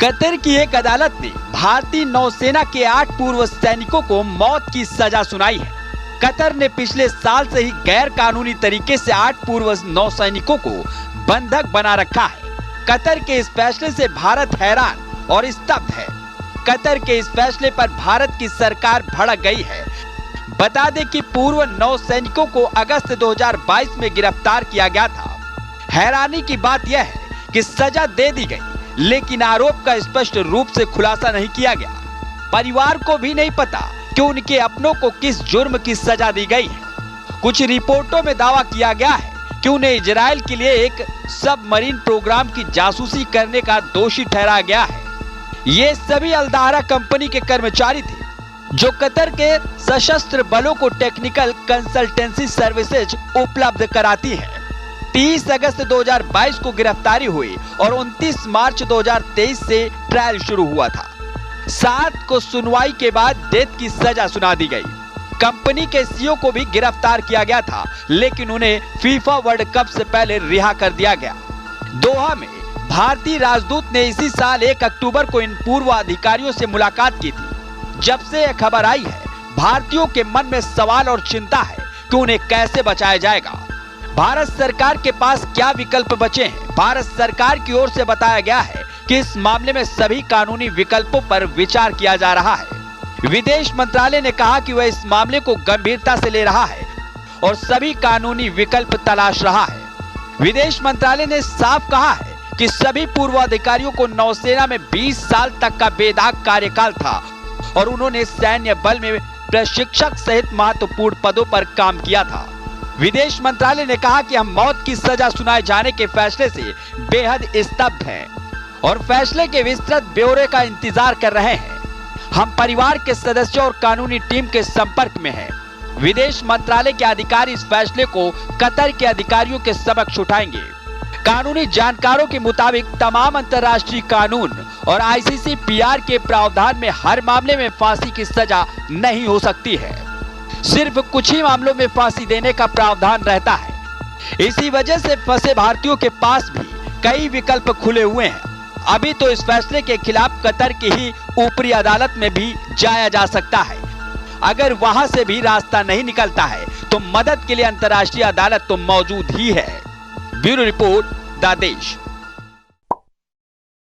Qatar की एक अदालत ने भारतीय नौसेना के 8 पूर्व सैनिकों को मौत की सजा सुनाई है। कतर ने पिछले साल से ही गैर कानूनी तरीके से 8 पूर्व नौसैनिकों को बंधक बना रखा है। कतर के इस फैसले से भारत हैरान और स्तब्ध है। कतर के इस फैसले पर भारत की सरकार भड़क गई है। बता दें कि पूर्व नौसैनिकों को अगस्त 2022 में गिरफ्तार किया गया था। हैरानी की बात यह है कि सजा दे दी गई, लेकिन आरोप का स्पष्ट रूप से खुलासा नहीं किया गया। परिवार को भी नहीं पता कि उनके अपनों को किस जुर्म की सजा दी गई है। कुछ रिपोर्टों में दावा किया गया है कि उन्हें इजराइल के लिए एक सबमरीन प्रोग्राम की जासूसी करने का दोषी ठहराया गया है। ये सभी अल्दाहरा कंपनी के कर्मचारी थे जो कतर के सशस्त्र बलों को टेक्निकल कंसल्टेंसी सर्विसेज उपलब्ध कराती है। 30 अगस्त 2022 को गिरफ्तारी हुई और 29 मार्च 2023 से ट्रायल शुरू हुआ था। 7 को सुनवाई के बाद डेथ की सजा सुना दी गई। कंपनी के सीईओ को भी गिरफ्तार किया गया था, लेकिन उन्हें फीफा वर्ल्ड कप से पहले रिहा कर दिया गया। दोहा में भारतीय राजदूत ने इसी साल 1 अक्टूबर को इन पूर्व अधिकारियों से मुलाकात की थी। जब से यह खबर आई है, भारतीयों के मन में सवाल और चिंता है कि उन्हें कैसे बचाया जाएगा। भारत सरकार के पास क्या विकल्प बचे हैं? भारत सरकार की ओर से बताया गया है कि इस मामले में सभी कानूनी विकल्पों पर विचार किया जा रहा है। विदेश मंत्रालय ने कहा कि वह इस मामले को गंभीरता से ले रहा है और सभी कानूनी विकल्प तलाश रहा है। विदेश मंत्रालय ने साफ कहा है कि सभी पूर्व अधिकारियों को नौसेना में 20 साल तक का बेदाग कार्यकाल था और उन्होंने सैन्य बल में प्रशिक्षक सहित महत्वपूर्ण पदों पर काम किया था। विदेश मंत्रालय ने कहा कि हम मौत की सजा सुनाए जाने के फैसले से बेहद स्तब्ध हैं और फैसले के विस्तृत ब्यौरे का इंतजार कर रहे हैं। हम परिवार के सदस्यों और कानूनी टीम के संपर्क में हैं। विदेश मंत्रालय के अधिकारी इस फैसले को कतर के अधिकारियों के समक्ष उठाएंगे। कानूनी जानकारों के मुताबिक तमाम अंतर्राष्ट्रीय कानून और ICCPR के प्रावधान में हर मामले में फांसी की सजा नहीं हो सकती है। सिर्फ कुछ ही मामलों में फांसी देने का प्रावधान रहता है। इसी वजह से फंसे भारतीयों के पास भी कई विकल्प खुले हुए हैं। अभी तो इस फैसले के खिलाफ कतर की ही ऊपरी अदालत में भी जाया जा सकता है। अगर वहां से भी रास्ता नहीं निकलता है तो मदद के लिए अंतर्राष्ट्रीय अदालत तो मौजूद ही है। ब्यूरो रिपोर्ट, द देश।